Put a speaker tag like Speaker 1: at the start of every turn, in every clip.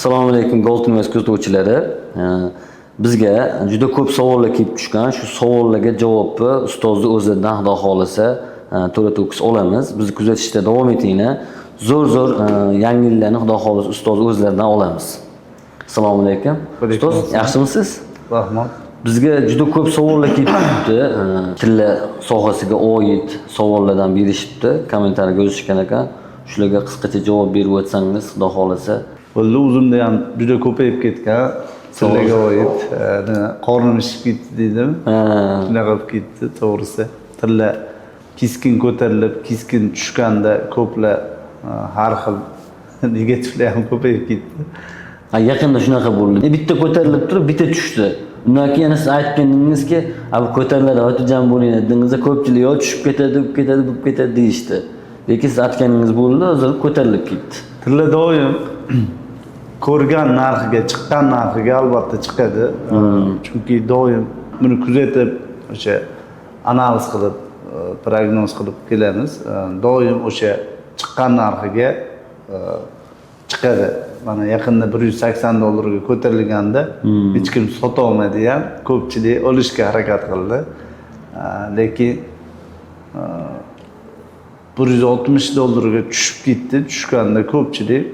Speaker 1: Assalomu alaykum Gold News kuzatuvchilari. Bizga juda ko'p savollar kelib tushgan. Shu savollarga javobni ustozning o'zidan Xudo xolasa to'la to'kis olamiz. Bizni kuzatishda davom etinglar. Zo'r yangiliklarni Xudo xolasa ustoz o'zlaridan olamiz. Assalomu alaykum. Ustoz, yaxshimisiz?
Speaker 2: Rahmat.
Speaker 1: Bizga juda ko'p savollar kelib turibdi. Tilla sohasiga oid savollardan berishibdi. Kommentarga yozishgan ekan. Shularga qisqacha javob berib o'tsangiz, Xudo xolasa.
Speaker 2: Bo'ldi, o'zimda ham juda ko'payib ketgan. Tillaga oid qornim ishib ketdi dedim. Shunaqa qilib ketdi, to'g'risi. Tilla keskin ko'tarilib, keskin tushganda ko'plar har xil negativlar ham ko'payib ketdi.
Speaker 1: Yaqinda shunaqa bo'ldi. Bitta ko'tarilib turib, bitta tushdi. Undan keyin siz aytganingizki, "Abi ko'tariladi, xotirjam bo'ling" dedingizda ko'pchilik yo tushib ketadi, bo'lib ketadi deyishdi. Lekin siz aytganingiz bo'ldi, hozir ko'tarilib ketdi.
Speaker 2: Tilla doim ko'rgan narxiga, chiqqan narxiga albatta chiqadi. Chunki doim buni kuzatib, o'sha analiz qilib, prognoz qilib kelamiz. Doim o'sha chiqqan narxiga chiqadi. Mana yaqinda $180 ga ko'tarilganda hech kim sota olmadi ham, ko'pchilik olishga harakat qildi. Lekin $160 ga tushib ketdi. Tushganda ko'pchilik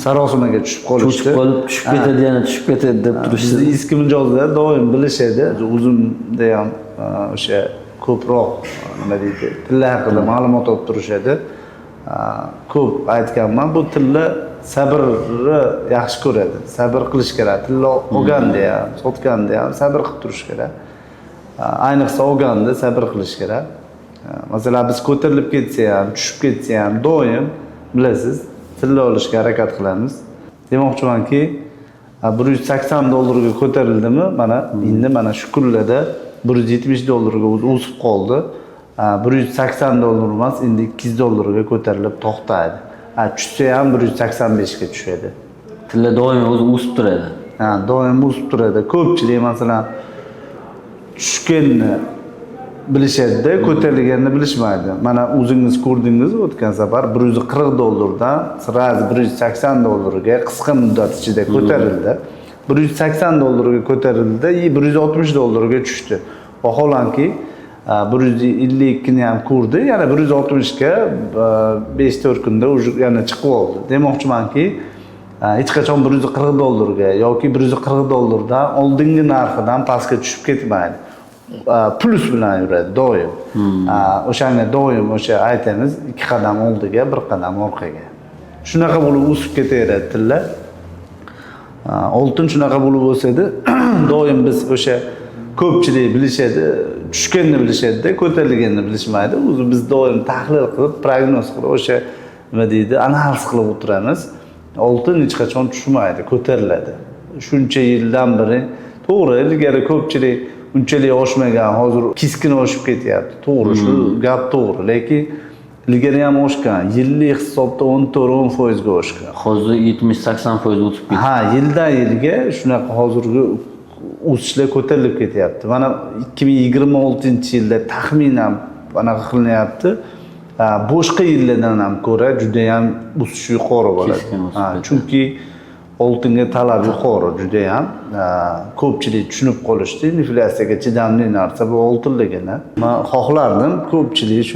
Speaker 2: sarosimaga tushib qolishdi.
Speaker 1: Tushib ketadi, yana tushib ketadi deb turishdi.
Speaker 2: Bizning eski mijozlar doim bilishadi. O'zimda ham o'sha ko'proq nima deydi, tilla haqida ma'lumot olib turishadi. Ko'p aytganman, bu tilla sabrni yaxshi ko'radi. Sabr qilish kerak. Tilla olganda ham, sotganda ham sabr qilib turish kerak. Ayniqsa olganda sabr qilish kerak. Masalan, biz ko'tarilib ketsa ham, tushib ketsa ham doim bilasiz, tilla olishga harakat qilamiz. Demoqchimanki, $180 ga ko'tarildimi? Mana shu kunlarda $170 ga o'sib qoldi. $180 emas, endi $200 ga ko'tarilib to'xtaydi. Tushsa ham 185 ga tushadi.
Speaker 1: Tilla doim o'zi o'sib turadi.
Speaker 2: Doim o'sib turadi. Ko'pchilik masalan tushganni bilishadi, ko'tarilganini bilishmaydi. Mana o'zingiz ko'rdingiz, o'tgan safar $140 dan sirasi $180 ga qisqa muddat ichida ko'tarildi. $180 ga ko'tarildi, $160 ga tushdi. Vaholanki 152 ni ham ko'rdi, yana 160 ga 5-4 kunda yana chiqib oldi. Demoqchimanki, hech qachon $140 ga yoki $140 dan oldingi narxidan pastga tushib ketmaydi. Plus bilan yuradi doim. O'shanga doim o'sha aytamiz, 2 qadam oldiga, 1 qadam orqaga. Shunaqa bo'lib o'sib ketaveradi tilla. Oltin shunaqa bo'lib o'sadi. Doim biz o'sha ko'pchilik bilishadi, tushganini bilishadi, ko'tarilganini bilishmaydi. O'zi biz doim tahlil qilib, prognoz qilib, o'sha nima deydi, analiz qilib o'tiramiz. Oltin hech qachon tushmaydi, ko'tariladi. Shuncha yildan beri to'g'ri, ilgari ko'pchilik unchalik oshmagan, hozir keskin oshib ketyapti. To'g'ri, shu gap to'g'ri, lekin ilgari ham oshgan. Yillik hisobda 14-10% ga oshgan.
Speaker 1: Hozir 70-80% o'tib ketdi.
Speaker 2: Yildan yilga shunaqa hozirgi o'sishlar ko'tarilib ketyapti. Mana 2026-yilda taxminan anaqa qilinyapti. Boshqa yillardan ham ko'ra juda ham o'sish yuqori bo'ladi. Chunki oltinga talab yuqori juda ham. Ko'pchilik tushunib qolishdi, inflyatsiyaga chidamli narsa bu oltinligini. Men xohlardim ko'pchilik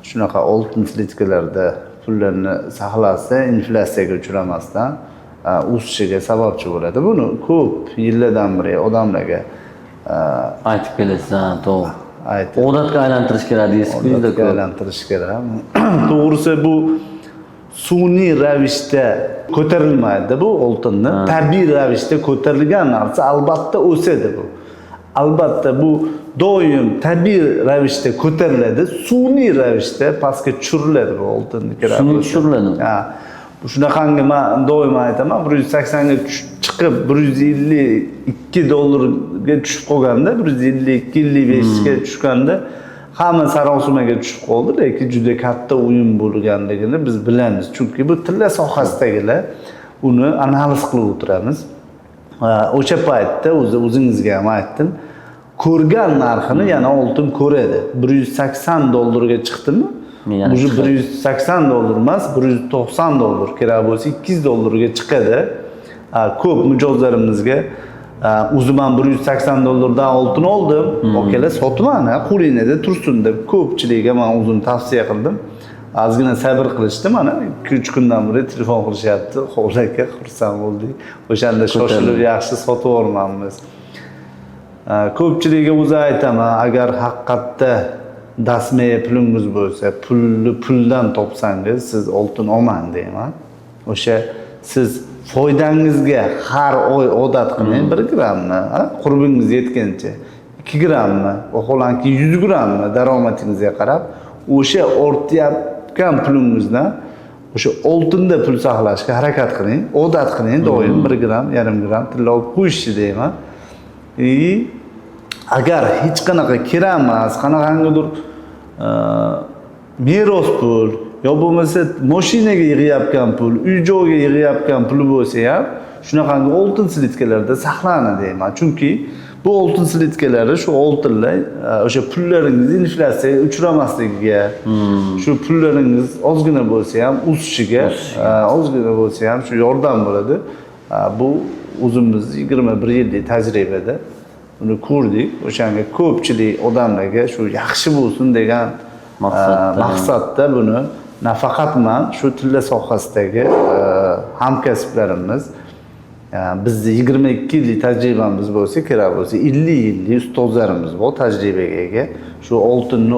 Speaker 2: shunaqa oltin slitkalarda pullarni saqlasa, inflyatsiyaga uchramasdan o'sishiga sababchi bo'ladi. Buni ko'p yillardan beri odamlarga
Speaker 1: aytib kelasiz, to'g'ri. Odatga aylantirish kerak deysiz-ku,
Speaker 2: odatga aylantirish kerak. To'g'risi bu sun'iy ravishda ko'tarilmaydi bu oltinni. Tabiiy ravishda ko'tarilgan narsa albatta o'sadi bu. Albatta bu doim tabiiy ravishda ko'tariladi, sun'iy ravishda pastga tushiriladi bu oltinning
Speaker 1: sun'iy tushiriladi.
Speaker 2: Shunaqangi men doim aytaman, 180 ga chiqib $152 ga tushib qolganda, 152-55 ga tushganda hamma sarosimaga tushib qoldi, lekin juda katta o'yin bo'lganligini biz bilamiz. Chunki bu tilla sohasidagilar uni analiz qilib o'tiramiz. O'sha paytda o'zingizga ham aytdim, ko'rgan narxini yana oltin ko'radi. $180 ga chiqdimi,
Speaker 1: yana
Speaker 2: Уже
Speaker 1: chiqadi.
Speaker 2: 180 dollar emas, 190 dollar kerak bo'lsa 200 dollarga chiqadi. Ko'p mijozlarimizga o'zim ham 180 dollardan oltin oldim. Okalar sotman, qo'lingizda tursin deb ko'pchilikga men o'zim tavsiya qildim. Ozgina sabr qilishdi, mana 2-3 kundan beri telefon qilishyapti. Xo'sh aka, xursand bo'ldik. O'shanda shoshilib yaxshi sotib yubormanmiz. Ko'pchilikga o'zi aytaman, agar haqiqatda dasmaya pulingiz bo'lsa, puldan topsangiz siz oltin olmang deyman. O'sha siz foydangizga har oy odat qiling 1 grammni, qurbingiz yetgancha 2 grammni, vaholanki 100 grammni daromadingizga qarab, o'sha ortayotgan pulingizdan o'sha oltinda pul saqlashga harakat qiling, odat qiling, doim 1 gram, yarim gram tilla olib qo'yishni deyman. Agar hech qanaqa kerak emas, qanaqangidir meros pul yo bo'lmasa mashinaga yig'ayotgan pul, uy-joyga yig'ayotgan pul bo'lsa ham, shunaqangi oltin slitkalarda saqlanadi deyman. Chunki bu oltin slitkalari shu oltinlar o'sha pullaringiz inflyatsiyaga uchramasligiga, shu pullaringiz ozgina bo'lsa ham o'sishiga, ozgina bo'lsa ham shu yordam bo'ladi. Bu o'zimiz 21 yillik tajribada buni ko'rdik. O'shanga ko'pchilik odamlarga shu yaxshi bo'lsin degan maqsadda buni nafaqat men shu tilla sohasidagi hamkasblarimiz, bizda 22 yillik tajribamiz bo'lsa, kerak bo'lsa 50 yillik ustozlarimiz bor tajribaga ega. Shu oltinni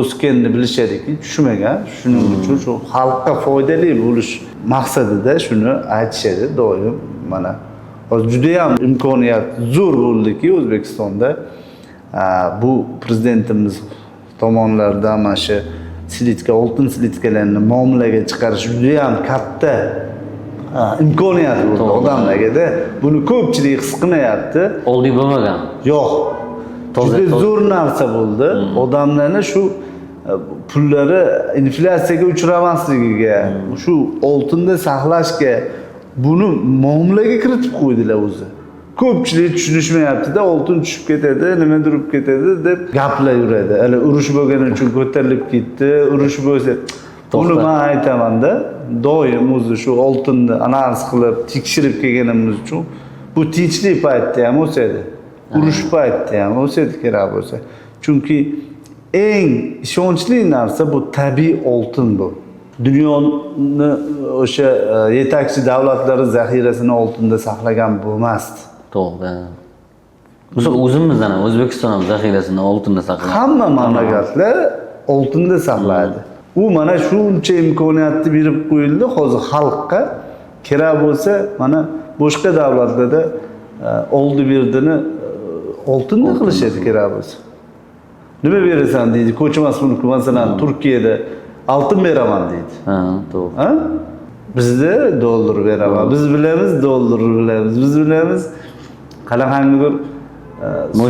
Speaker 2: o'sganini bilishadiki, tushmagan. Shuning uchun shu xalqqa foydali bo'lish maqsadida shuni aytishadi doim. Mana hozir juda ham imkoniyat zo'r bo'ldiki O'zbekistonda bu prezidentimiz tomonidan mana shu slitka, oltin slitkalarni muomalaga chiqarish juda ham katta imkoniyat bo'ldi odamlarga-da. Buni ko'pchilik his qilmayapti.
Speaker 1: Oldin bo'lmagan.
Speaker 2: Yo'q. Juda zo'r narsa bo'ldi. Odamlarni shu pullari inflyatsiyaga uchramasligiga, shu oltinda saqlashga buni muomalaga kiritib qo'ydilar o'zi. Ko'pchilik tushunishmayapti-da, oltin tushib ketadi, nima durib ketadi deb gaplar yuradi. Hali urush bo'lgani uchun ko'tarilib ketdi, urush bo'lsa, buni men aytaman-da, doim o'zi shu oltinni analiz qilib, tekshirib kelganimiz uchun bu tinchlik paytda ham o'sadi. Urush paytida ham o'sadi kerak bo'lsa. Chunki eng ishonchli narsa bu tabiiy oltin bu. Dunyoni o'sha yetakchi davlatlari zaxirasini oltinda saqlagan bo'lmasdi.
Speaker 1: To'g'ri. Misol o'zimizdan ham O'zbekiston ham zaxirasini oltinda saqlaydi.
Speaker 2: Hamma mamlakatlar oltinda saqlaydi. U mana shuncha imkoniyatni berib qo'yildi hozir xalqqa. Kerak bo'lsa, mana boshqa davlatlarda oldi berdini oltinda qilishadi kerak bo'lsa. Nima berasan deydi, ko'chmas mulk, masalan, Turkiyada oltin beraman deydi.
Speaker 1: Ha, to'g'ri.
Speaker 2: Ha? Bizda dollar beraman. Biz bilamiz, dollar bilamiz. Biz bilamiz qanaqangidir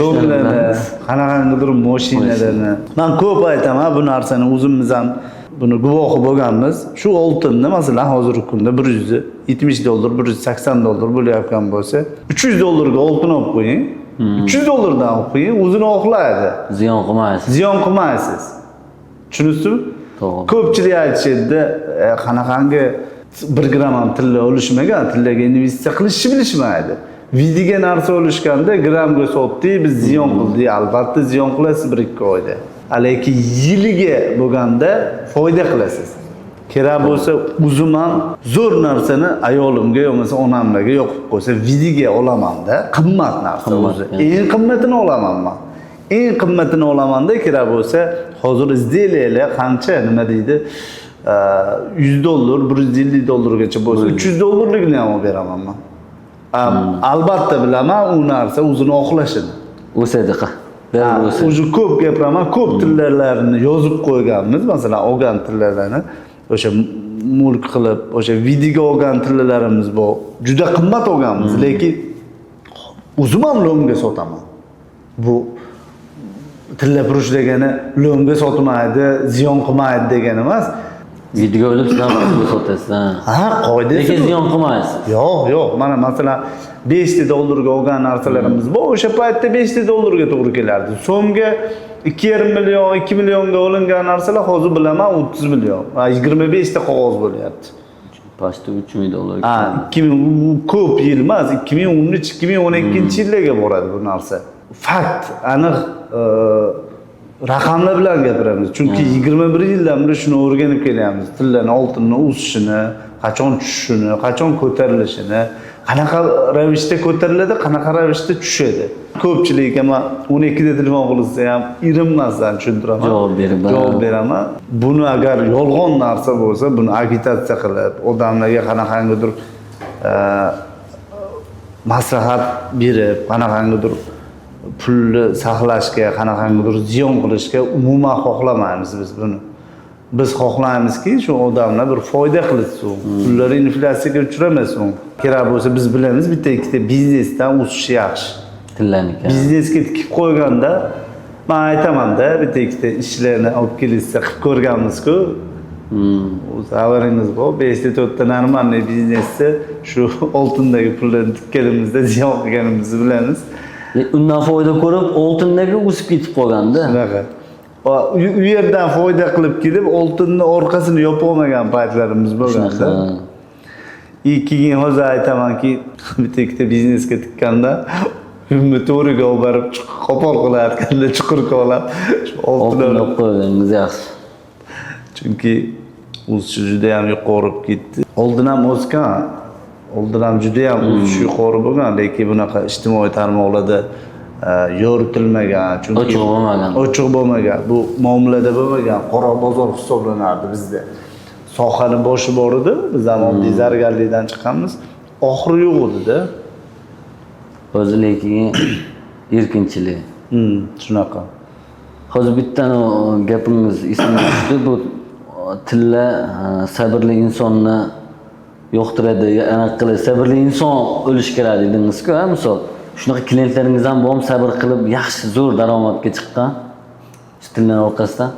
Speaker 2: so'mlarni, qanaqangidir mashinalarni. Men ko'p aytaman, bu narsani o'zimiz ham buni guvohi bo'lganmiz. Shu oltinni masalan hozirgi kunda 170 dollar, 180 dollar bo'layotgan bo'lsa, 300 dollarga oltin olib qo'ying. 300 dollardan olib qo'ying, o'zini oqlaydi.
Speaker 1: Ziyon qilmaysiz.
Speaker 2: Ziyon qilmaysiz. Tushundingizmi?
Speaker 1: To'g'ri.
Speaker 2: Ko'pchilik aytishadi, qanaqangi 1 gram ham tilla olishmagan, tillaga investitsiya qilishni bilishmaydi. Vidiga narsa olishganda gramga sotdik, biz ziyon qildik. Albatta ziyon qilasiz 1-2 oyda. Lekin yiliga bo'lganda foyda qilasiz. Kerak bo'lsa, o'zim ham zo'r narsani ayolimga yo'qsa onamlarga yoqib qo'ysa, vidiga olaman-da, qimmat narsa o'zi. Eng qimmatini olaman men. Eng qimmatini olamanda kerak bo'lsa, hozir izdeliyalar qancha nima deydi? 100 dollar, 150 dollargacha bo'lsa, 300 dollarligini ham olib beraman men. Albatta bilaman, u narsa o'zini oqlashini.
Speaker 1: O'sadi.
Speaker 2: O'zi ko'p gapiraman, ko'p tillarni yozib qo'yganmiz, masalan, olgan tillarni o'sha mulk qilib, o'sha vidiga olgan tillarimiz bor. Juda qimmat olganmiz, lekin o'zim ham lo'mga sotaman. Bu tilla purush degani lo'mga sotmaydi, ziyon qilmaydi degani emas.
Speaker 1: Video olib sizlar mahsulot sotasiz.
Speaker 2: Ha, qoidasi
Speaker 1: Lekin
Speaker 2: bu.
Speaker 1: ziyon qilmaysiz.
Speaker 2: Yo'q. Mana masalan 5 dollarga olgan narsalarimiz bor. O'sha paytda 5 dollarga to'g'ri kelardi. So'mga 2,5 million, 2 millionga olingan narsalar hozir bilaman 30 million. 25 ta qog'oz bo'lyapti.
Speaker 1: Pastda 3000 dollar.
Speaker 2: Ha, 2000 ko'p yil emas, 2013, 2012-yillarga boradi bu narsa. Fakt, aniq raqamlar bilan gapiramiz. Chunki 21 yildan beri shuni o'rganib kelyapmiz. Tillarni oltinni o'sishini, qachon tushishini, qachon ko'tarilishini, qanaqa ravishda ko'tariladi, qanaqa ravishda tushadi. Ko'pchilik ama 12 da telefon qilsa ham irinmasdan tushuntiraman. Javob beraman. Buni agar yolg'on narsa bo'lsa, buni agitatsiya qilib, odamlarga qanaqangidir maslahat berib, qanaqangidir pulni saqlashga, qanaqangidir ziyon qilishga umuman xohlamaymiz biz buni. Biz xohlaymizki, shu odamlar bir foyda qilsin, pullari inflyatsiyaga uchramasin. Kerak bo'lsa biz bilamiz, bitta ikkita biznesdan o'sishi yaxshi.
Speaker 1: Tillarniki.
Speaker 2: Biznesga tikib qo'yganda men aytaman-da, bitta ikkita ishlarni olib kelishsa qilib ko'rganmiz-ku. O'z xabaringiz bor, 5 ta 4 ta normalniy biznesda shu oltindagi pullarni tikkanimizda ziyon qilganimizni bilamiz.
Speaker 1: Undan foyda ko'rib, oltindagi o'sib ketib qolganda.
Speaker 2: Shunaqa. U yerdan foyda qilib kelib, oltinni orqasini yopa olmagan paytlarimiz bo'lganda. Keyin hozir aytamanki, bitta ikkita biznesga tikkanda uni to'riga olib borib qo'pol qilayotganda chuqur qolib, shu oltinni
Speaker 1: olib qo'yganingiz yaxshi.
Speaker 2: Chunki o'sishi juda ham yuqori ketdi. Oldin ham o'sgan, oldin ham juda ham o'sish yuqori bo'lgan, lekin bunaqa ijtimoiy tarmoqlarda yoritilmagan, chunki ochiq bo'lmagan, bu muomalada bo'lmagan, qora bozor hisoblanardi bizda. Sohani boshi bor edi, biz ham oddiy zargarlikdan chiqqanmiz, oxiri yo'q edi-da.
Speaker 1: Hozir lekin erkinchilik.
Speaker 2: Shunaqa.
Speaker 1: Hozir bitta gapingiz esimga tushdi. Bu tilla sabrli insonni yo'qtiradi, anaqa qiladi. Sabrli inson o'lish kerak dedingiz-ku, misol. Shunaqa klientlaringiz ham bormi, sabr qilib yaxshi zo'r daromadga chiqqan? Tillar orqasidan.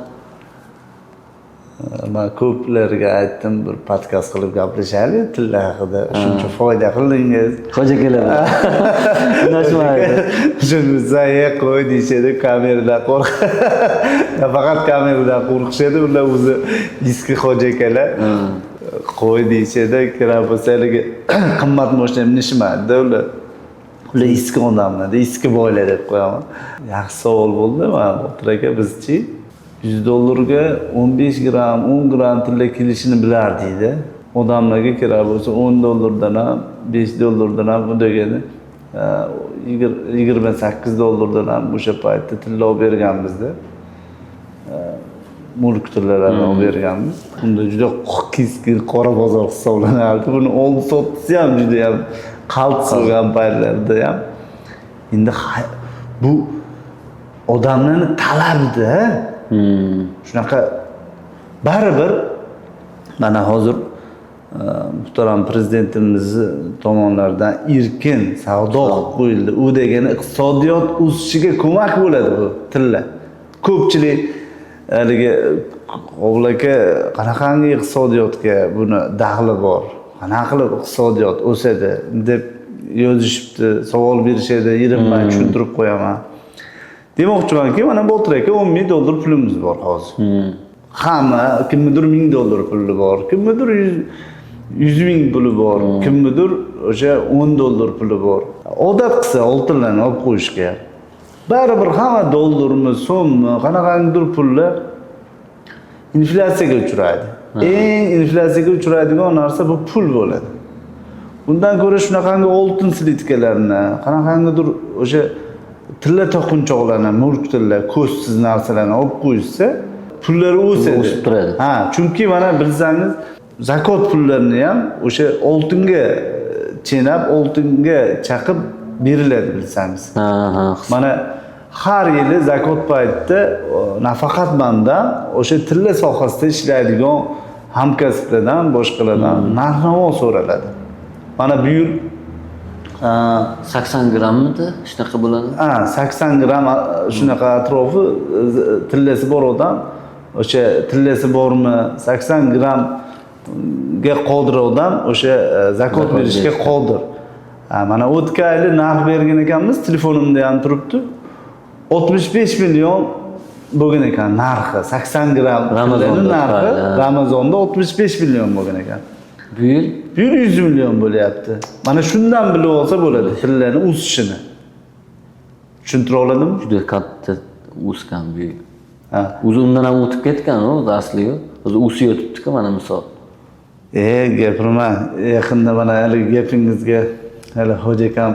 Speaker 2: Men ko'plarga aytdim, bir podkast qilib gaplashaylik tillar haqida. Shuncha foyda qildingiz.
Speaker 1: Xo'ja keladi. Unashmaydi.
Speaker 2: Shuni zaye qo'y deyishadi, kameradan qo'rq. Faqat kameradan qo'rqishadi, ular o'zi eski xo'ja akalar. Qo'y deyishadi, kerak bo'lsa qimmat mashina minishmaydi ular. Ular eski odamlar, eski boylar deb qo'yaman. Yaxshi savol bo'ldi. Men Botir aka bizchi $100 15 gram, 10 gram tilla kelishini bilardiydi. Odamlarga kerak bo'lsa $10 ham, $5 ham bu degani $28 ham o'sha paytda tilla olib berganmizda. Mulk tillalarni olib berganmiz. Bunda juda keskin qora bozor hisoblanardi. Buni oldi sotdisi ham juda ham qaltis bo'lgan paytlarda ham. Endi bu odamlarning talabi-da. Shunaqa baribir mana hozir muhtaram prezidentimiz tomonidan erkin savdo qo'yildi. U degani iqtisodiyot o'sishiga ko'mak bo'ladi bu tilla. Ko'pchilik haligi ovlaka qanaqangi iqtisodiyotga buni daxli bor, qanaqa qilib iqtisodiyot o'sadi deb yozishibdi, savol berishadi, erinmay tushuntirib qo'yaman. Demoqchimanki, mana Botir aka $10,000 pulimiz bor hozir. Hamma kimnidir $1,000 puli bor, kimnidir 100,000 puli bor, kimnidir o'sha $10 puli bor. Odat qilsa oltinlarni olib qo'yishga. Baribir hamma dollarmi, so'mmi, qanaqangidir pullar inflyatsiyaga uchraydi. Eng inflyatsiyaga uchraydigan narsa bu pul bo'ladi. Bundan ko'ra shunaqangi oltin slitkalarni, qanaqangidir o'sha tilla taqinchoqlarni, mulk tilla, ko'zsiz narsalarni olib qo'ysa, pullari o'sadi.
Speaker 1: O'sib turadi.
Speaker 2: Ha, chunki mana bilsangiz, zakot pullarini ham o'sha oltinga chenab, oltinga chaqib beriladi bilsangiz. Mana har yili zakot paytida nafaqat mendan o'sha tilla sohasida ishlaydigan hamkasblardan, boshqalardan narx-navo so'raladi. Mana bu yil
Speaker 1: 80 grammidi? Shunaqa bo'ladi.
Speaker 2: 80 gram shunaqa atrofi tillasi bor odam o'sha tillasi bormi 80 grammga qodir odam o'sha zakot berishga qodir. Mana o'tgan yili narx bergan ekanmiz, telefonimda ham turibdi. 65 million bo'lgan ekan narxi. 80 gramm tillaning narxi Ramazonda 65 million bo'lgan ekan.
Speaker 1: Bu yil
Speaker 2: 100 million bo'lyapti. Mana shundan bilib olsa bo'ladi tillaning o'sishini. Tushuntira oladimmi?
Speaker 1: juda katta o'sgan bu yil.
Speaker 2: Ha.
Speaker 1: O'zi undan ham o'tib ketgan u asliga. O'zi o'sib yotibdi-ku mana misol.
Speaker 2: Gapirma. Yaqinda mana hali gapingizga hali hojakam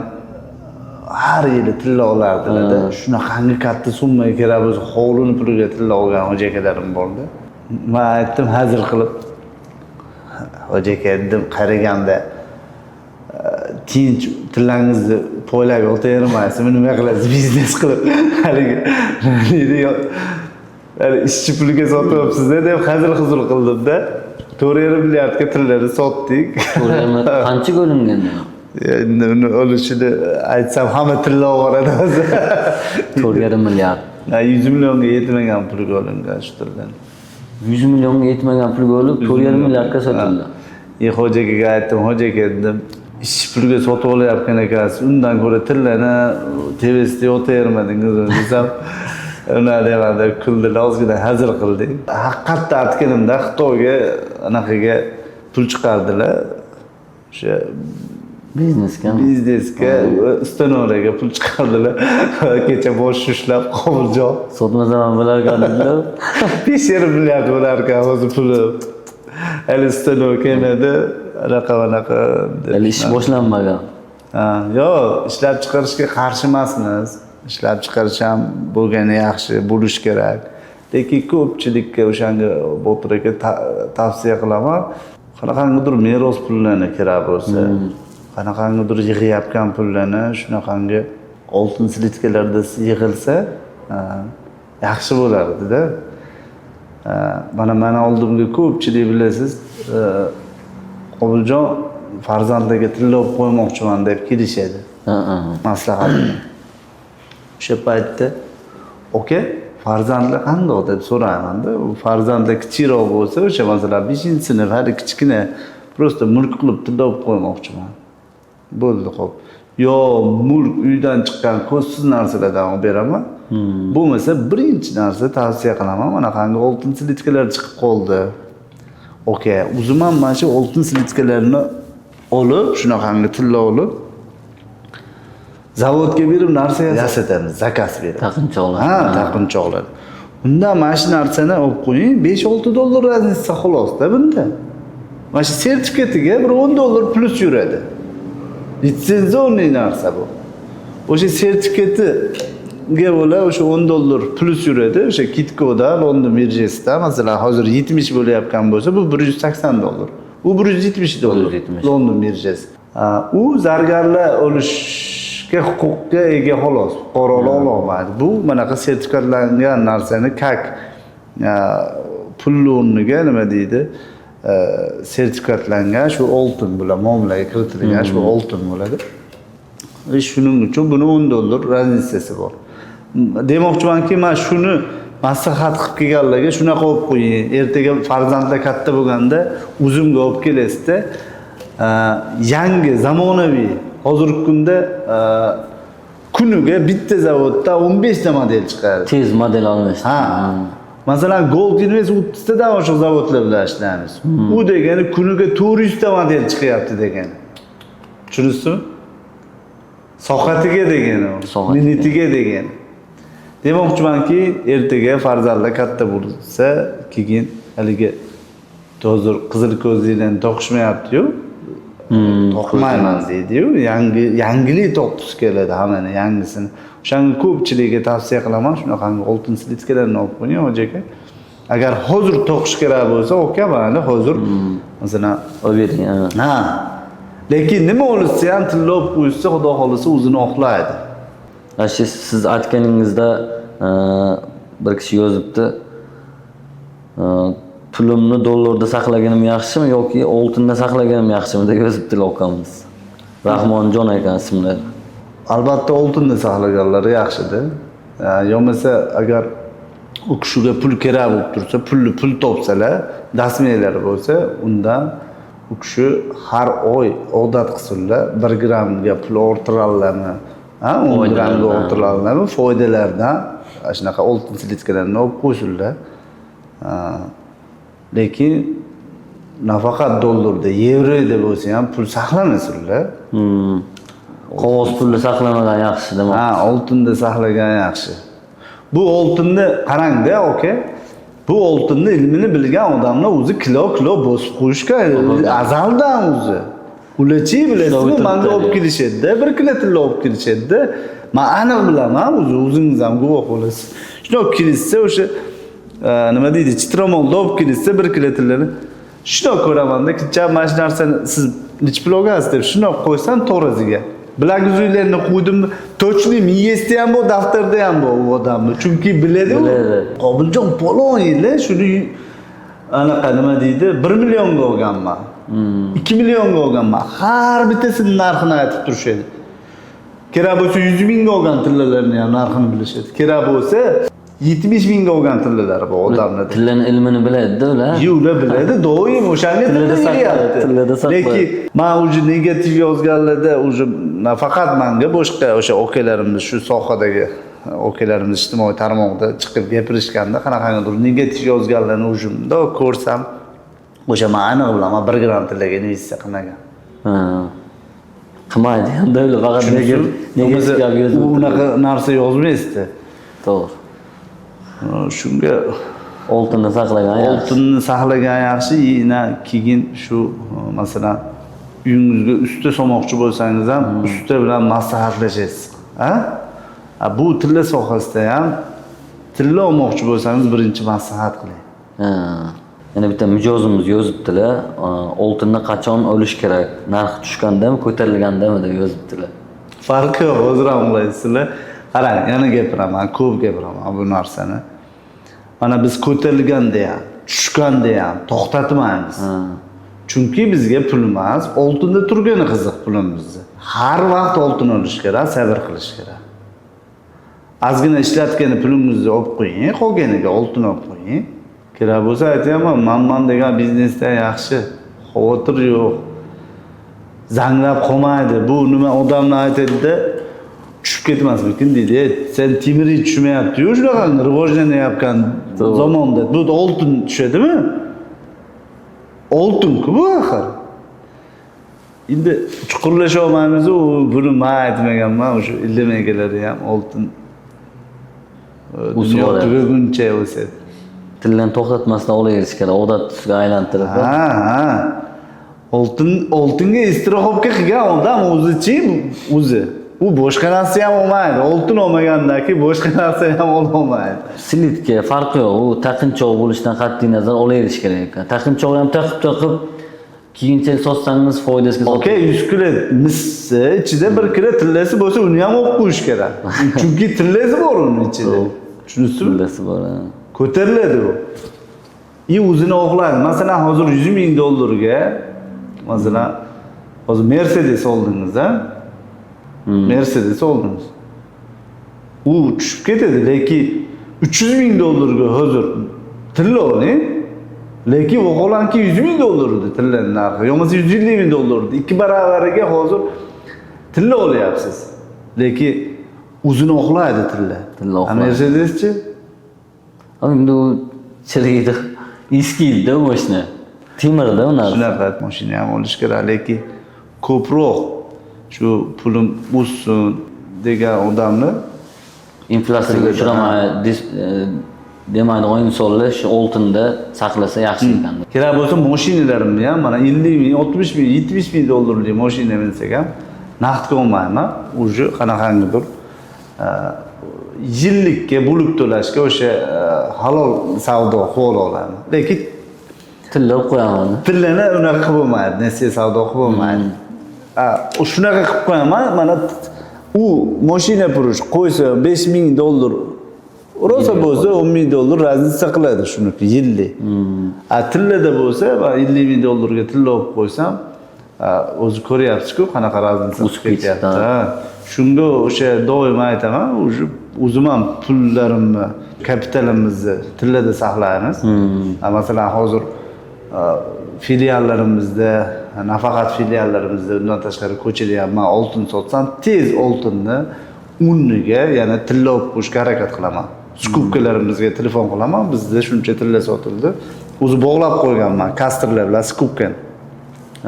Speaker 2: har yili tilla olardilar-da. Shunaqangi katta summa kerak bo'lsa, hovlini puliga tilla olgan hojakalarim bordi. Men aytdim hazır qilib. Hojaka dedim qaraganda tinch tillangizni poylab o'tiravermaysiz, nima qilasiz biznes qilib. Haligi hali ishchi puliga sotyapsiz-da deb hazil-huzul qildim-da. 4,5 milliardga tillarni sotdik.
Speaker 1: Qancha bo'lingan?
Speaker 2: Endi uni olishini aytsam hamma tilla oladi hozir.
Speaker 1: 4,5 milliard.
Speaker 2: 100 millionga yetmagan pulga olingan shu tildan.
Speaker 1: 100 millionga yetmagan pulga olib 4,5 milliardga sotildi.
Speaker 2: Hojakaga aytdim, hojaka dedim, ishchi pulga sotib olayotgan ekansiz, undan ko'ra tillani TV'sida o'tavermadingiz desam, ular demadi, kuldilar, ozgina hazil qildik. Haqiqatda aytganimda Xitoyga anaqaga pul chiqardilar. O'sha
Speaker 1: biznesga
Speaker 2: ustanoraga pul chiqardilar. Kecha bosh ushlab qovurjoq.
Speaker 1: Sotmasa ham bo'larkandilar.
Speaker 2: 5,5 milliard bo'lar ekan o'zi puli. Hali ustanova kelmadi, anaqa
Speaker 1: hali ish boshlanmagan.
Speaker 2: Yo'q, ishlab chiqarishga qarshi emasmiz. Ishlab chiqarish ham bo'lgani yaxshi, bo'lish kerak. Lekin ko'pchilikka o'shanga Botirga tavsiya qilaman. Qanaqangidir meros pullarini kerak bo'lsa, qanaqangidir yig'ayotgan pullarni shunaqangi oltin slitkalarda yig'ilsa, yaxshi bo'lardi-da. Mana oldimga ko'pchilik bilasiz, Qobuljon farzandlarga tilla olib qo'ymoqchiman deb kelishadi. Maslahat bilan. O'sha paytda "Oka, farzandlar qanday?" deb so'rayman-da. U farzandlar kichikroq bo'lsa, o'sha masalan 5-sinf hali kichkina, prosta mulk qilib tilla olib qo'ymoqchiman. Bo'ldi, xo'p. Yo, mulk uydan chiqqan ko'zsiz narsalardan olib beraman. Bo'lmasa birinchi narsa tavsiya qilaman, manaqangi oltin slitkalar chiqib qoldi. Oka, o'zim ham mana shu oltin slitkalarni olib, shunaqangi tilla olib zavodga berib narsa yasatamiz, zakaz berib.
Speaker 1: Taqinchoqlar.
Speaker 2: Ha, taqinchoqlar. Unda mana shu narsani olib qo'ying, 5-6 dollar raznica xolos-da bunda. Mana shu sertifikatiga bir 10 dollar plus yuradi. Litsenziyoniy narsa bu. O'sha sertifikatiga bo'la o'sha 10 dollar plus yuradi. O'sha Kitco'da, London birjasida masalan hozir 70 bo'layotgan bo'lsa, bu 180 dollar. U 170 dollar. London birjasi. U zargarlar olishga huquqqa ega xolos. Fuqarolar ololmaydi. Bu manaqa sertifikatlangan narsani kak pul o'rniga nima deydi? Sertifikatlangan shu oltin bilan muomalaga kiritilgan shu oltin bo'ladi. Va shuning uchun buni 10 dollar raznicasi bor. Demoqchimanki, men shuni maslahat qilib kelganlarga shunaqa olib qo'ying. Ertaga farzandlar katta bo'lganda o'zimga olib kelasizda, yangi zamonaviy hozirgi kunda kuniga bitta zavodda 15 ta model chiqadi.
Speaker 1: Tez model olmish.
Speaker 2: Ha. Masalan, Gold Invest 30 tadan oshiq zavodlar bilan ishlaymiz. U degani kuniga 400 ta model chiqyapti degani. Tushundingizmi? Sohatiga degani, minutiga degani. Demoqchimanki, ertaga farzandlar katta bo'lsa, keyin haligi hozir qizil ko'zliklarni toqishmayapti-yu. Toqmayman deydi-yu. Yangilik toqtisi keladi hammani yangisini. O'shanga ko'pchilikka tavsiya qilaman, shunaqangi oltin slitkalarni olib qo'ying hojaka. Agar hozir toqish kerak bo'lsa, oka, mana hozir masalan
Speaker 1: olib bering.
Speaker 2: Ha. Lekin nima bo'lsa ham tilla olib qo'ysa, xudo xolisa o'zini oqlaydi.
Speaker 1: Siz aytganingizda bir kishi yozibdi, pulimni dollarda saqlaganim yaxshimi yoki oltinda saqlaganim yaxshimi deb yozibdilar okamiz. Rahmonjon ekan ismlari.
Speaker 2: Albatta oltinda saqlaganlari yaxshida. Yo'masa agar u kishiga pul kerak bo'lib tursa, pul topsalar, dasmaylari bo'lsa, undan u kishi har oy odat qilsinlar, 1 grammga pul orttirarlarmi, 10 grammga orttirarlarmi, foydalardan shunaqa oltin slitkalarni olib qo'ysinlar. Lekin nafaqat dollarda, yevroda bo'lsa ham pul saqlamasinlar.
Speaker 1: Qog'oz pulni saqlamagan yaxshi demak.
Speaker 2: Oltinda saqlagan yaxshi. Bu oltinni qarang-da, aka. Bu oltinni ilmini bilgan odamlar o'zi kilo bosib qo'yishgan azaldan o'zi. Ularchi bilasizmi, menga olib kelishadi-da, 1 kilo tilla olib kelishadi-da. Men aniq bilaman, o'zingiz ham guvoh bo'lasiz. Shuni olib kelishsa, o'sha nima deydi, chitramolni olib kelishsa 1 kilo tillani shuni ko'ramanda, "Kicham mana shu narsani siz nech pul olgansiz?" deb shuni olib qo'ysam to'g'riziga. Bilaguzuklarni qo'ydim, точный miyasida ham bu, daftarda ham bu odamni. Chunki biladi. Qobiljon palon yili shuni anaqa nima deydi, 1 millionga olganman. 2 millionga olganman. Har bittasini narxini aytib turishadi. Kerak bo'lsa 100 mingga olgan tillalarni ham narxini bilishadi. Kerak bo'lsa 70 mingga olgan tillalari bor odamlar.
Speaker 1: Tillani ilmini biladi-da ular.
Speaker 2: Ular biladi, doim o'shanga tillada saqlayapti. Lekin men o'zi negativ yozganlarda o'zi nafaqat menga, boshqa o'sha okalarimiz, shu sohadagi okalarimiz ijtimoiy tarmoqda chiqib gapirishganda qanaqangidir negativ yozganlarni o'zimda ko'rsam, o'sha men aniq bilaman 1 gramm tillaga investitsiya qilmagan.
Speaker 1: Qilmaydi endi ular faqat negativ gap yozib.
Speaker 2: Unaqa narsa yozmaydi.
Speaker 1: To'g'ri.
Speaker 2: Shunga
Speaker 1: oltinni saqlagan yaxshi.
Speaker 2: Oltinni saqlagan yaxshi. Yana keyin shu masalan uyingizga usta solmoqchi bo'lsangiz ham usta bilan maslahatlashasiz. Bu tilla sohasida ham tilla olmoqchi bo'lsangiz birinchi maslahat qiling.
Speaker 1: Yana bitta mijozimiz yozibdilar, oltinni qachon olish kerak? Narx tushgandami, ko'tarilgandami deb yozibdilar.
Speaker 2: Farqi yo'q, hozir ham anglaysizlar. Qarang, yana gapiraman, ko'p gapiraman bu narsani. Mana biz ko'tarilganda ham, tushganda ham to'xtatmaymiz. Chunki bizga pul emas, oltinda turgani qiziq pulimizni. Har vaqt oltin olish kerak, sabr qilish kerak. Ozgina ishlatgan pulingizni olib qo'ying, qolganiga oltin olib qo'ying. Kerak bo'lsa aytaman, men degan biznesda yaxshi, xavotir yo'q. Zanglab qolmaydi. Bu nima odamlar aytadi-da, tushib ketmasmikin deydi. Sen temiriy tushmayapti-yu, shunaqa rivojlanayotgan zamonda bu oltin tushadimi? Oltin-ku bu axir. Endi chuqurlasha olmaymiz, buni men aytmaganman, o'sha ilmiylari ham oltin dunyo tugaguncha o'sadi.
Speaker 1: Tillarni to'xtatmasdan olaverish kerak, odat tusiga aylantirib.
Speaker 2: Oltinga istirahobga qilgan odam o'zichi o'zi. U boshqa narsa ham olmaydi. Oltin olmagandan keyin boshqa narsa ham ololmaydi.
Speaker 1: Slitka farqi yo'q. U taqinchoq bo'lishidan qat'iy nazar olaverish kerak ekan. Taqinchoqni ham taqib keyinchalik sotsangiz foydasiga sotib. 100
Speaker 2: kilo missi ichida 1 kilo tillasi bo'lsa, uni ham olib qo'yish kerak. Chunki tillasi bor uni ichida. Tushunasizmi?
Speaker 1: Tillasi bor.
Speaker 2: Ko'tariladi u. O'zini oqlaydi. Masalan, hozir 100 ming dollarga masalan hozir Mercedes oldingiz, Mercedes oldingiz. U tushib ketadi, lekin 300 ming dollarga hozir tilla oling. Lekin vaholanki 100 ming dollar edi tillaning narxi. Yo'qsa 150 ming dollar edi. 2 baravariga hozir tilla olyapsiz. Lekin o'zini oqlaydi tilla. Mercedeschi
Speaker 1: endi u chiriydi, eskiydi u mashina. Temirda u narsa.
Speaker 2: Shunaqa mashina ham olish kerak, lekin ko'proq shu pulim o'ssin degan odamlar
Speaker 1: inflyatsiyaga uchramaydi demaydigan insonlar shu oltinda saqlasa yaxshi ekan.
Speaker 2: Kerak bo'lsa mashinalarimni ham mana 50 ming, 60 ming, 70 ming dollarlik mashina minsak ham naqdga olmayman. O'sha qanaqangidir yillikka bo'lib to'lashga o'sha halol savdo qilib olaman. Lekin
Speaker 1: tilla qo'yaman.
Speaker 2: Tillani unaqa qilib bo'lmaydi, nasiya savdo qilib bo'lmaydi. Shunaqa qilib qo'yaman. Mana u mashina purish qo'ysa 5 ming dollar, rosa bo'lsa 10 ming dollar raznica qiladi shuniki yillik. Tillada bo'lsa 50 ming dollarga tilla olib qo'ysam, o'zi ko'ryapsiz-ku qanaqa raznica o'sib ketyapti. Shunga o'sha doim aytaman, o'sha o'zim ham pullarimni, kapitalimizni tillada saqlaymiz. Masalan, hozir filiallarimizda, nafaqat filiallarimizda, undan tashqari ko'chada ham men oltin sotsam, tez oltinni o'rniga yana tilla olib qo'yishga harakat qilaman. Skupkalarimizga telefon qilaman, bizda shuncha tilla sotildi. O'zi bog'lab qo'yganman, kastrlar bilan skupkani.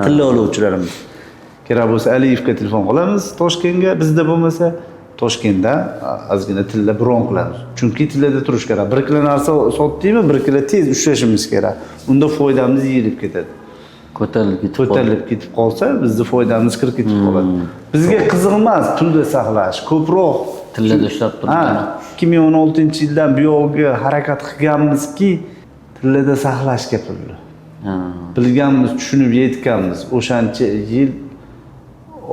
Speaker 2: Tilla oluvchilarimiz. Kerak bo'lsa Aliyevga telefon qilamiz, Toshkentga, bizda bo'lmasa Toshkentdan ozgina tilla bron qilamiz. Chunki tillada turish kerak. Bir kilo narsa sotdingmi, bir kilo tez ushlashimiz kerak. Unda foydamiz yeyilib ketadi. Ko'tarilib ketib qolsa, bizning foydamiz kirib ketib qoladi. Bizga qiziq emas pulda saqlash, ko'proq
Speaker 1: tillada ushlab turibdi.
Speaker 2: 2016-yildan buyog'iga harakat qilganmizki, tillada saqlashga pulni. Bilganmiz, tushunib yetganmiz. O'shancha yil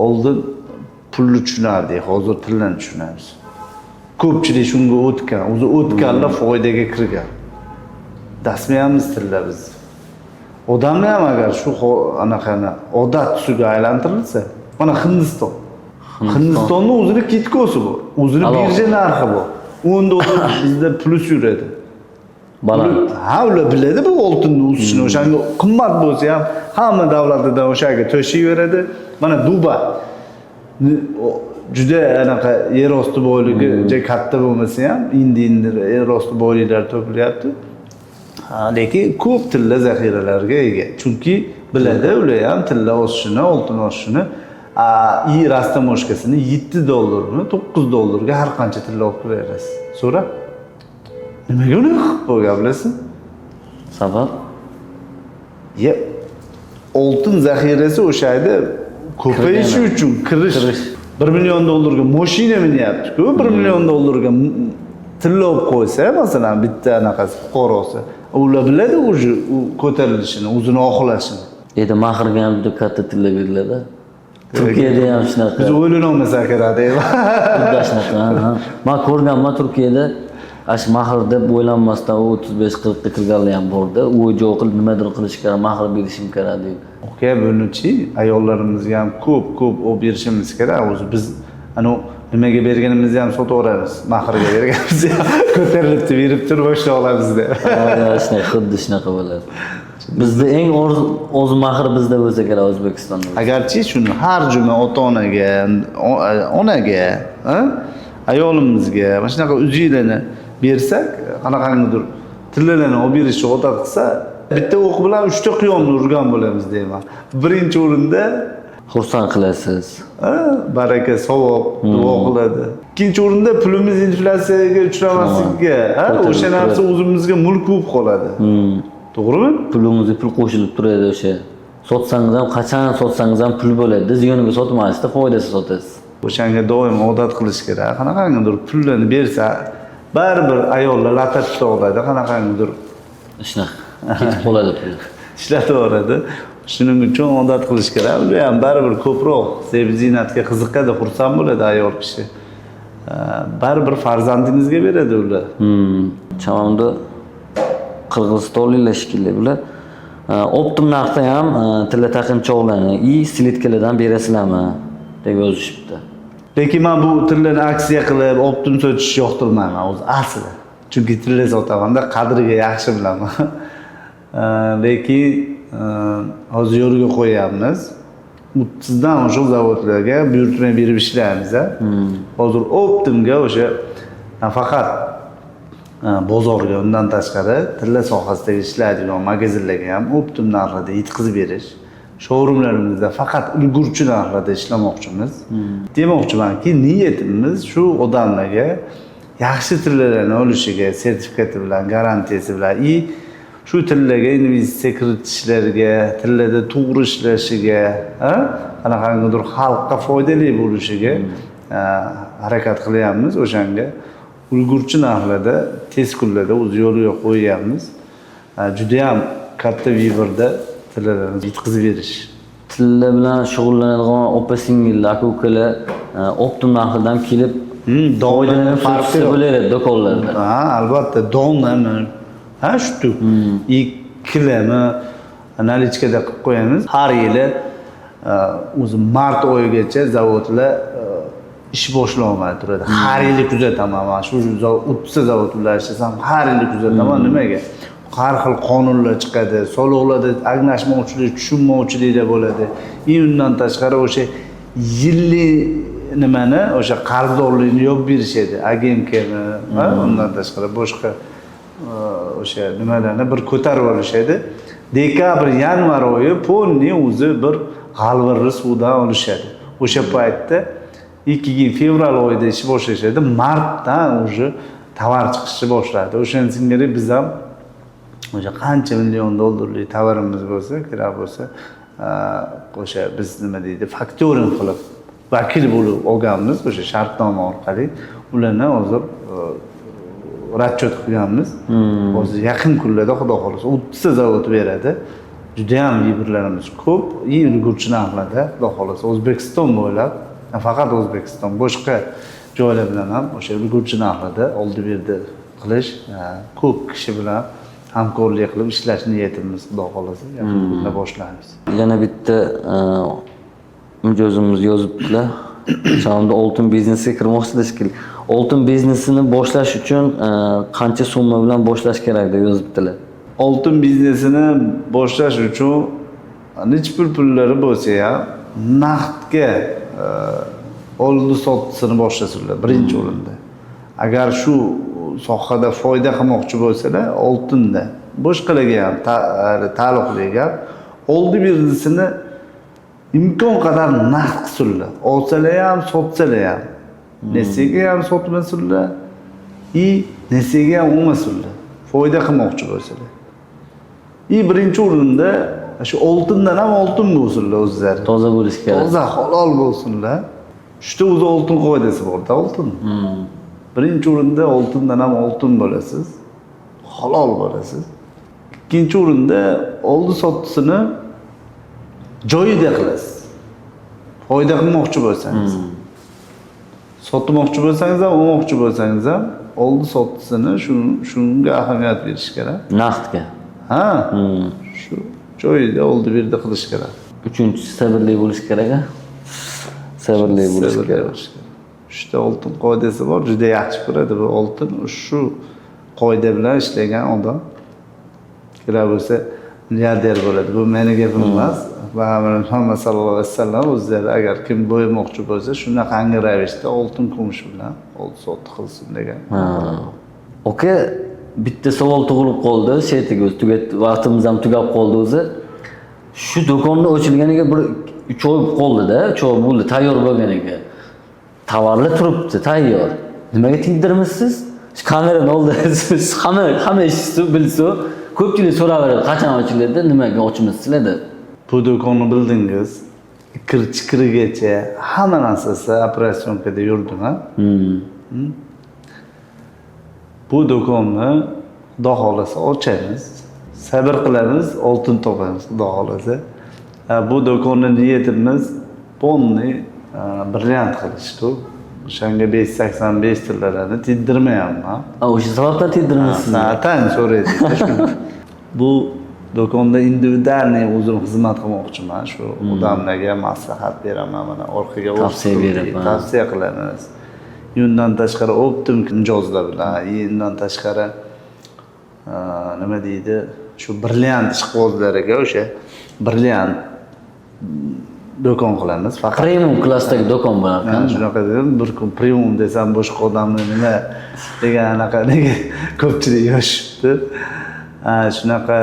Speaker 2: oldin pulni tushunardik, hozir tillani tushunamiz. Ko'pchilik shunga o'tgan, o'zi o'tganlar foydaga kirgan. Dasmayamiz tilla biz. Odamlar ham agar shu anaqani odat tusiga aylantirilsa, mana Hindistonning o'zining kitkosi bor, o'zining birja narxi bor. Unda bizda plus yuradi.
Speaker 1: Baland.
Speaker 2: Ha, ular biladi bu oltinni o'sishini, o'shanga qimmat bo'lsa ham hamma davlatlardan o'shaga to'shayveradi. Mana Dubay juda anaqa yer osti boyligi katta bo'lmasa ham, indi yer osti boyliklar to'playapti. Lekin ko'p tilla zaxiralariga ega. Chunki biladi ular ham tilla o'sishini, oltin o'sishini, rastamoshkasini $7 $9 ga har qancha tilla olib berasiz. So'ra. Nimaga uni qilib qo'ygan bilasizmi?
Speaker 1: Sabab?
Speaker 2: Oltin zaxirasi o'sha yerda ko'payishi uchun kirish. $1 million ga mashina minyapti-ku, $1 million ga tilla olib qo'ysa, masalan, bitta anaqasi fuqarosi, ular biladi o'zi ko'tarilishini, o'zini oqlashini.
Speaker 1: Endi mahrga ham juda katta tilla beriladi. Turkiyada ham shunaqa.
Speaker 2: Biz o'ylanolmasa kerak deyman.
Speaker 1: Xuddi shunaqa. Men ko'rganman Turkiyada ash mahr deb o'ylanmasdan 35-40 ta kirganlar ham bordi. U jo'q qilib nimadir qilish kerak, mahr berishim kerak deb.
Speaker 2: Okey, bunuchi ayollarimizga ham ko'p olib berishimiz kerak. O'zi biz nimaga berganimizni ham sotaveramiz. Mahrga berganimizni ham ko'tarilib berib turib boshla olamiz deb.
Speaker 1: Shunaqa, xuddi shunaqa bo'ladi. Bizda eng o'z mahr bizda bo'lsa kerak O'zbekistonda.
Speaker 2: Agarchi shuni har juma ota-onaga, onaga, ayolimizga mana shunaqa ujilarni bersak, qanaqangidir tillalarni olib berishni odat qilsa, bitta o'q bilan 3 ta qiyomni urgan bo'lamiz deyman. Birinchi o'rinda
Speaker 1: xursand qilasiz.
Speaker 2: Baraka, savob duo qiladi. Ikkinchi o'rinda pulimiz inflyatsiyaga uchramasligiga, o'sha narsa o'zimizga mulk bo'lib qoladi. To'g'rimi?
Speaker 1: Pulingizga pul qo'shilib turadi o'sha. Sotsangiz ham, qachon sotsangiz ham pul bo'ladi. Ziyoniga sotmasdan foydasi sotasiz.
Speaker 2: O'shanga doim odat qilish kerak. Qanaqangidir pullarni bersa, baribir ayollar latatda oladi, qanaqangidir
Speaker 1: shunaqa ketib qoladi pul.
Speaker 2: Ishlataveradi. Shuning uchun odat qilish kerak. Ular ham baribir ko'proq sevgi ziynatga qiziqadi, xursand bo'ladi ayol kishi. Baribir farzandingizga beradi ular.
Speaker 1: Chamamda qirg'izistonliklar shekilli bular. Optim narxda ham tilla taqinchoqlarni slitkalardan berasizlarmi deb yozishibdi.
Speaker 2: Lekin men bu tillani aksiya qilib, optim sotishni yoqtirmayman o'zi asli. Chunki tilla sotaman-da, qadriga yaxshi bilaman. Lekin hozir yo'lga qo'yamiz. 30 dan o'sha zavodlarga buyurtma berib ishlaymiz. Hozir optimga o'sha faqat bozorga undan tashqari tilla sohasidagi ishlaydigan magazinlarga ham optim narxida yetkazib berish. Showroomlarimizda faqat ulgurchi narxlarda ishlamoqchimiz. Demoqchimanki, niyatimiz shu odamlarga yaxshi tillalarni olishiga, sertifikati bilan, garantiyasi bilan, shu tillaga investitsiya kiritishlariga, tillada to'g'ri ishlashiga, qanaqangidir xalqqa foydali bo'lishiga harakat qilyapmiz. O'shanga ulgurchi narxlarda tez kunlarda o'z yo'liga qo'yamiz. Juda ham katta vibrda tillalarni yetkazib berish.
Speaker 1: Tilla bilan shug'ullanadigan opa-singillar, aka-ukalar optim narxidan kelib foydalanib farqi bo'ladi do'konlarda.
Speaker 2: Albatta, donami, shu 2 lami analitikada qilib qo'yamiz. Har yili o'zi mart oyigacha zavodlar ish boshlolmay turadi. Har yili kuzataman. Men shu 30 zavod bilan ishlasam, har yili kuzataman. Nimaga? Har xil qonunlar chiqadi, soliqlarda anglashmovchilik, tushunmovchiliklar bo'ladi. Undan tashqari o'sha yillik nimani, o'sha qarzdorlikni yopib berishadi, agenkami, undan tashqari boshqa o'sha nimalarni bir ko'tarib olishadi. Dekabr, yanvar oyi polni o'zi bir g'alvirli suvdan olishadi. O'sha paytda 2 fevral oyida ish boshlashadi, martdan уже tovar chiqishni boshladi. O'shaning singari biz ham o'sha qancha million dollarlik tovarimiz bo'lsa, kerak bo'lsa, o'sha biz nima deydi, faktoring qilib vakil bo'lib olganmiz, o'sha shartnoma orqali ularni hozir расчет qilganmiz. Hozir yaqin kunlarda xudo xolasa 30 zavod beradi. Juda ham yibrlarimiz ko'p, ulgurji narxlarda, xudo xolasa O'zbekiston bo'ylab, faqat O'zbekiston, boshqa joylar bilan ham o'sha ulgurji narxlarda oldi-berdi qilish, ko'p kishi bilan hamkorlik qilib ishlash niyatimiz, xudo xolasa yaqin kunda boshlaymiz.
Speaker 1: Yana bitta mijozimiz yozibdilar. Chamamda oltin biznesga kirmoqchilar shekilli. Oltin biznesini boshlash uchun qancha summa bilan boshlash kerak deb yozibdilar.
Speaker 2: Oltin biznesini boshlash uchun necha pullari bo'lsa ham naqdga oldi sotishini boshlasinlar birinchi o'rinda. Agar shu sohada foyda qilmoqchi bo'lsalar, oltinda boshqalarga ham taalluqli gap, oldi biznesini imkon qadar naqd qilsinlar. Olsalar ham, sotsalar ham. Nesiga ham sotmasinlar, nesiga ham olmasinlar. Foyda qilmoqchi bo'lsalar. Birinchi o'rinda shu oltindan ham oltin bo'lsinlar o'zlari.
Speaker 1: Toza bo'lish kerak.
Speaker 2: Toza, halol bo'lsinlar. Shunda o'zi oltin qoidasi bor-da, oltin. Birinchi o'rinda oltindan ham oltin bo'lasiz, halol bo'lasiz. Ikkinchi o'rinda oldi sottisini joyida qilasiz. Foyda qilmoqchi bo'lsangiz. Sotmoqchi bo'lsangiz ham, olmoqchi bo'lsangiz ham oldi sottisini shunga ahamiyat berish kerak.
Speaker 1: Naqdga.
Speaker 2: Ha? Shu joyida oldi-berdi qilish kerak.
Speaker 1: Uchinchisi sabrli bo'lish kerak-a? Sabrli bo'lish kerak.
Speaker 2: Shunda oltin qoidasi bor, juda yaxshi ko'radi bu oltin. Shu qoida bilan ishlagan odam kerak bo'lsa milliarder bo'ladi. Bu meni gapim emas. Payg'ambar Muhammad sallallohu alayhi vasallam o'zlari agar kim bo'ymoqchi bo'lsa, shunaqangi ravishda oltin kumush bilan oldi sotdi qilsin degan.
Speaker 1: Oka, bitta savol tug'ilib qoldi. Sheytiga vaqtimiz ham tugab qoldi o'zi. Shu do'konni ochilganiga bir 3 oy qoldi-da, 3 oy bo'ldi tayyor bo'lganiga. Tovarlar turibdi, tayyor. Nimaga tiydirmisiz? Shu kamerani oldida siz hamma ishni bilsa, ko'pchilik so'raveradi, qachon ochiladi, nimaga ochmasizlar deb.
Speaker 2: Bu do'konni bildingiz, kir-chikirigacha hamma narsasi operatsiyonkada yurdim, ha? Bu do'konni xudo xolasa ochamiz, sabr qilamiz, oltin topamiz, xudo xolasa. Bu do'konni niyatimiz polni brilliant qilishdi. O'shanga 585 tillarni tiydirmayapman.
Speaker 1: O'sha sababdan tiydirmaysiz.
Speaker 2: Tan so'raysiz. Bu do'konda individualniy o'zim xizmat qilmoqchiman. Shu odamlarga maslahat beraman, mana orqaga
Speaker 1: tavsiya beraman.
Speaker 2: Tavsiya qilamiz. Undan tashqari optim mijozlar bilan, undan tashqari nima deydi, shu brilliant ishqibozlariga o'sha brilliant do'kon qilamiz. Faqat
Speaker 1: premium klassdagi do'kon bo'lar ekan.
Speaker 2: Shunaqa dedim, bir kun premium desam boshqa odamlar nima degan anaqa nega ko'pchilik yoshibdi. Shunaqa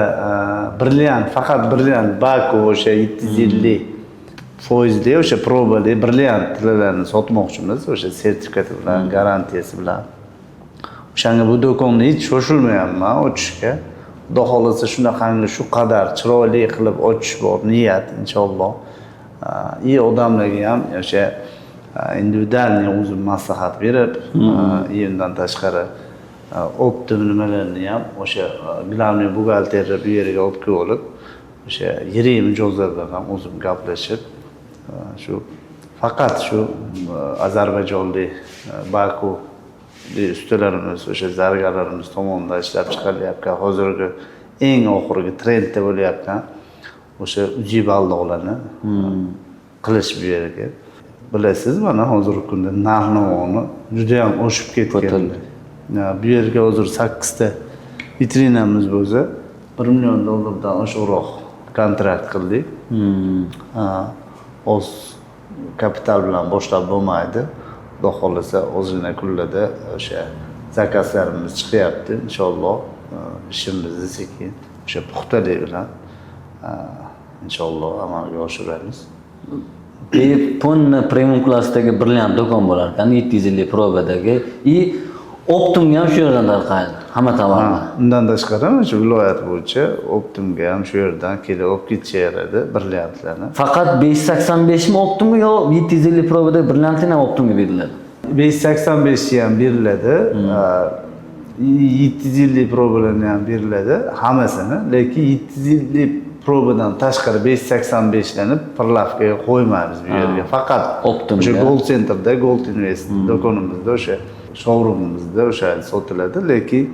Speaker 2: brilliant, faqat brilliant Baku o'sha 750 foizli o'sha probali brilliant tillarni sotmoqchimiz, o'sha sertifikati bilan, garantiyasi bilan. O'shanga bu do'konni hech shoshilmayapman ochishga. Xudo xolasa shunaqangi shu qadar chiroyli qilib ochish bor niyat inshaalloh. Odamlarga ham o'sha individualniy o'zim maslahat berib, undan tashqari optim nimalarni ham o'sha glavniy buxgalterni bu yerga olib kelib, o'sha yirik mijozlar bilan ham o'zim gaplashib, shu faqat shu Ozarbayjonlik Baku ustalarimiz, o'sha zargarlarimiz tomonidan ishlab chiqarilayotgan hozirgi eng oxirgi trendda bo'layotgan o'sha uji baldoqlarni qilish bu yerga. bilasiz mana hozirgi kunda narx-navoni juda ham oshib ketgan. Bu yerga hozir 8 ta vitrinamiz bo'lsa, $1 million dan oshiqroq kontrakt qildik. Oz kapital bilan boshlab bo'lmaydi. Xudo xolasa ozgina kunlarda o'sha zakazlarimiz chiqyapti. Inshaalloh ishimizni sekin o'sha puxtalik bilan inshaalloh amalga oshiramiz.
Speaker 1: Ponni premium klassdagi brilliant do'kon bo'lar ekan, 750 probadagi. Optimga ham shu yerdan tarqaydi, hamma tovarlar.
Speaker 2: Undan tashqari shu viloyat bo'yicha Optimga ham shu yerdan kelib olib ketishaveradi brilliantlarni.
Speaker 1: Faqat 585 mi Optimga yo 750 probadagi brilliantlar ham Optimga beriladi?
Speaker 2: 585 ham beriladi. 750 probalarni ham beriladi, hammasini, lekin 750 probadan tashqari 585 larni parlavkaga qo'ymaymiz bu yerga. Faqat
Speaker 1: Optimga.
Speaker 2: O'sha Gold Centerda, Gold Invest do'konimizda o'sha showroomimizda o'sha sotiladi, lekin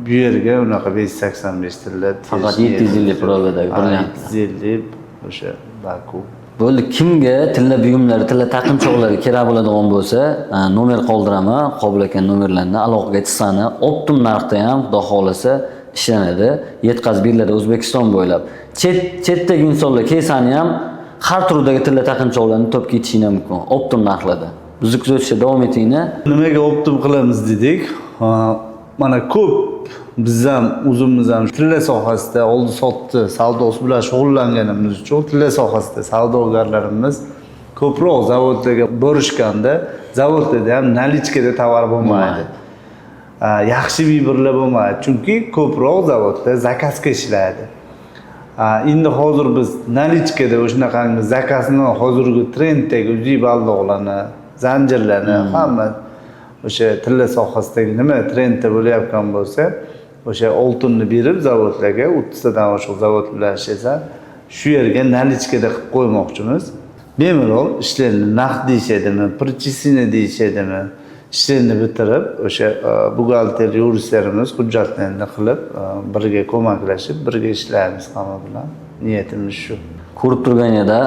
Speaker 2: bu yerga unaqa 585 tilla
Speaker 1: faqat 750 probadagi brilliantlar.
Speaker 2: 750 o'sha Baku.
Speaker 1: Bo'ldi, kimga tilla buyumlari, tilla taqinchoqlari kerak bo'ladigan bo'lsa, nomer qoldiraman, Qobil aka nomerlarini aloqaga chiqsani, optim narxda ham xudo xolasa ishlanadi, yetkazib beriladi O'zbekiston bo'ylab. Chetdagi insonlar kelsani ham har turdagi tilla taqinchoqlarni topib ketishinglar mumkin, optim narxlarda. Bizni kuzatishda davom etinglar.
Speaker 2: Nimaga optim qilamiz dedik? Mana ko'p biz ham o'zimiz ham tilla sohasida oldi sotdi savdosi bilan shug'ullanganimiz uchun tilla sohasida savdogarlarimiz ko'proq zavodlarga borishganda zavodlarda ham nalichkada tovar bo'lmaydi. Yaxshi biberlar bo'lmaydi, chunki ko'proq zavodda zakazga ishlaydi. Endi hozir biz nalichkada o'shanaqangi zakasni hozirgi trenddagi uzi baldoqlarni, zanjirlarni hamma o'sha tilla sohasidagi nima trendda bo'layotgan bo'lsa, o'sha oltinni berib zavodlarga 30 tadan oshiq zavod bilan ishlasa, shu yerga nalichkada qilib qo'ymoqchimiz. Bemalol ishlarni naqd deyishadimi, prichisini deyishadimi, ishlarni bitirib o'sha buxgalter yuristlarimiz hujjatlarni qilib birga ko'maklashib, birga ishlaymiz hamma bilan. Niyatimiz shu.
Speaker 1: Ko'rib turganingizda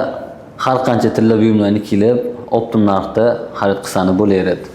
Speaker 1: har qancha tilla buyumlarni kelib, optim narxda xarid qilsani bo'laveradi.